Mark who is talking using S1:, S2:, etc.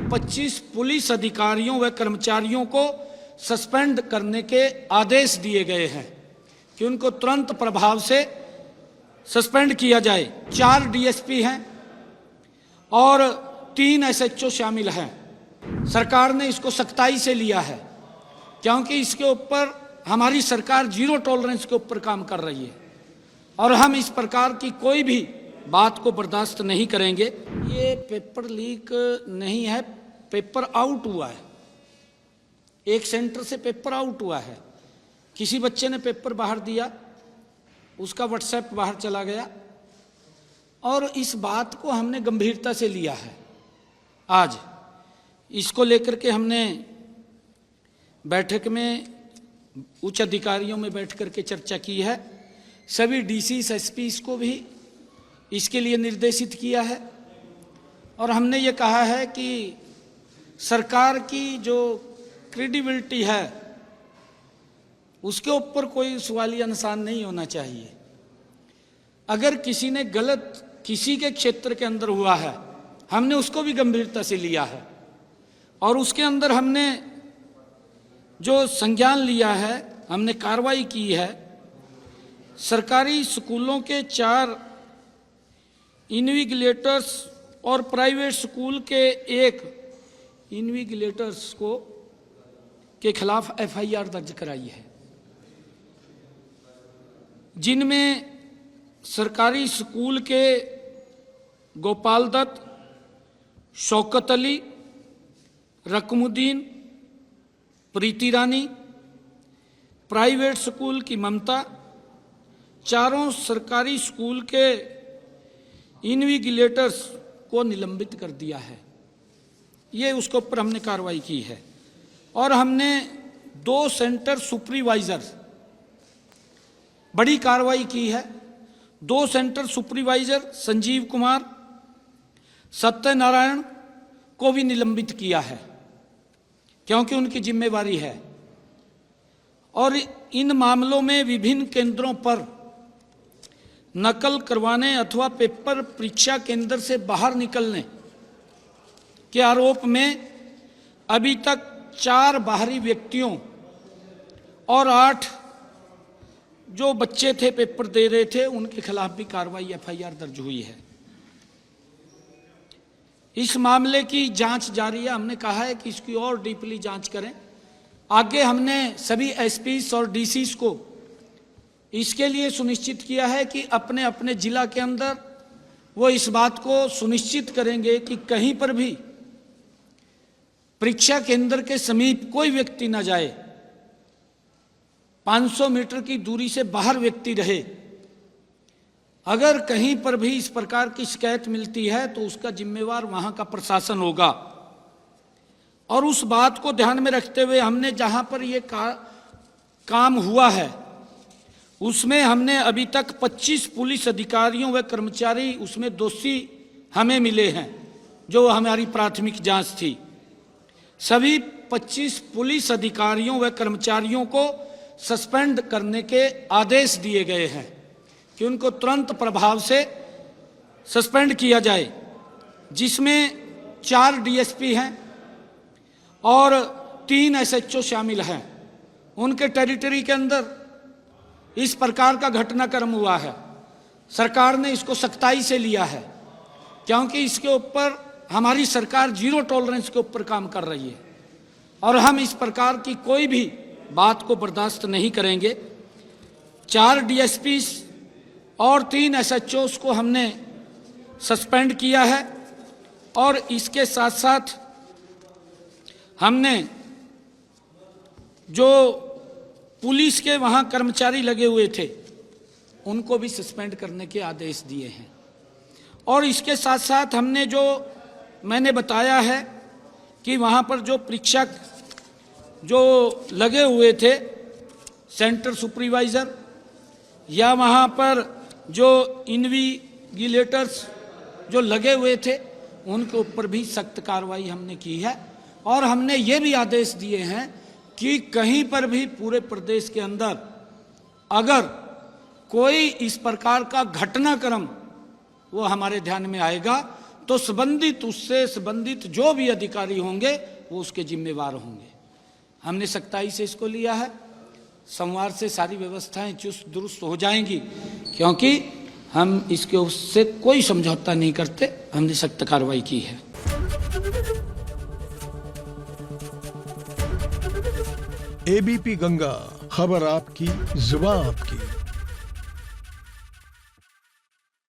S1: 25 police अधिकारियों व कर्मचारियों को सस्पेंड करने के आदेश दिए गए हैं कि उनको तुरंत प्रभाव से सस्पेंड किया जाए। 4 डीएसपी हैं और 3 एसएचओ शामिल हैं। सरकार ने इसको सख्ताई से लिया है क्योंकि इसके ऊपर हमारी सरकार जीरो टॉलरेंस के ऊपर काम कर रही है और हम इस प्रकार की कोई भी बात को बर्दाश्त नहीं करेंगे। ये पेपर लीक नहीं है, पेपर आउट हुआ है। एक सेंटर से पेपर आउट हुआ है। किसी बच्चे ने पेपर बाहर दिया, उसका व्हाट्सएप बाहर चला गया और इस बात को हमने गंभीरता से लिया है। आज इसको लेकर के हमने बैठक में उच्च अधिकारियों में बैठ करके चर्चा की है। सभी डीसीस एसपीस को भी इसके लिए निर्देशित किया है और हमने ये कहा है कि सरकार की जो क्रेडिबिलिटी है उसके ऊपर कोई सवालिया निशान नहीं होना चाहिए। अगर किसी ने गलत किसी के क्षेत्र के अंदर हुआ है, हमने उसको भी गंभीरता से लिया है और उसके अंदर हमने जो संज्ञान लिया है, हमने कार्रवाई की है। सरकारी स्कूलों के 4 इन्विजिलेटर्स और प्राइवेट स्कूल के 1 इन्विजिलेटर्स के खिलाफ एफआईआर दर्ज कराई है, जिनमें सरकारी स्कूल के गोपाल दत्त, शौकत अली, रकमुद्दीन, प्रीति रानी, प्राइवेट स्कूल की ममता, चारों सरकारी स्कूल के इन्विजिलेटर्स को निलंबित कर दिया है। ये उसके ऊपर हमने कार्रवाई की है और हमने 2 सेंटर सुपरवाइजर बड़ी कार्रवाई की है। 2 सेंटर सुपरवाइजर संजीव कुमार, सत्यनारायण को भी निलंबित किया है क्योंकि उनकी जिम्मेवारी है और इन मामलों में विभिन्न केंद्रों पर नकल करवाने अथवा पेपर परीक्षा केंद्र से बाहर निकलने के आरोप में अभी तक 4 बाहरी व्यक्तियों और 8 जो बच्चे थे पेपर दे रहे थे उनके खिलाफ भी कार्रवाई एफआईआर दर्ज हुई है। इस मामले की जांच जारी है। हमने कहा है कि इसकी और डीपली जांच करें। आगे हमने सभी एसपीस और डीसीस को इसके लिए सुनिश्चित किया है कि अपने अपने जिला के अंदर वो इस बात को सुनिश्चित करेंगे कि कहीं पर भी परीक्षा केंद्र के समीप कोई व्यक्ति न जाए, 500 मीटर की दूरी से बाहर व्यक्ति रहे। अगर कहीं पर भी इस प्रकार की शिकायत मिलती है तो उसका जिम्मेवार वहां का प्रशासन होगा और उस बात को ध्यान में रखते हुए हमने जहां पर ये काम हुआ है उसमें हमने अभी तक 25 पुलिस अधिकारियों व कर्मचारी उसमें दोषी हमें मिले हैं, जो हमारी प्राथमिक जांच थी। सभी 25 पुलिस अधिकारियों व कर्मचारियों को सस्पेंड करने के आदेश दिए गए हैं कि उनको तुरंत प्रभाव से सस्पेंड किया जाए, जिसमें 4 डीएसपी हैं और 3 एसएचओ शामिल हैं। उनके टेरिटरी के अंदर इस प्रकार का घटनाक्रम हुआ है। सरकार ने इसको सख्ताई से लिया है क्योंकि इसके ऊपर हमारी सरकार जीरो टॉलरेंस के ऊपर काम कर रही है और हम इस प्रकार की कोई भी बात को बर्दाश्त नहीं करेंगे। 4 डीएसपी और 3 एसएचओs को हमने सस्पेंड किया है और इसके साथ साथ हमने जो पुलिस के वहां कर्मचारी लगे हुए थे उनको भी सस्पेंड करने के आदेश दिए हैं। और इसके साथ साथ हमने जो मैंने बताया है कि वहां पर जो परीक्षक जो लगे हुए थे, सेंटर सुपरवाइजर या वहां पर जो इन्विजिलेटर्स जो लगे हुए थे, उनके ऊपर भी सख्त कार्रवाई हमने की है। और हमने ये भी आदेश दिए हैं कि कहीं पर भी पूरे प्रदेश के अंदर अगर कोई इस प्रकार का घटनाक्रम वो हमारे ध्यान में आएगा तो उससे संबंधित जो भी अधिकारी होंगे वो उसके जिम्मेवार होंगे। हमने सख्ताई से इसको लिया है। सोमवार से सारी व्यवस्थाएं चुस्त दुरुस्त हो जाएंगी, क्योंकि हम इसके उससे कोई समझौता नहीं करते। हमने सख्त कार्रवाई की है।
S2: एबीपी गंगा, खबर आपकी, जुबान आपकी।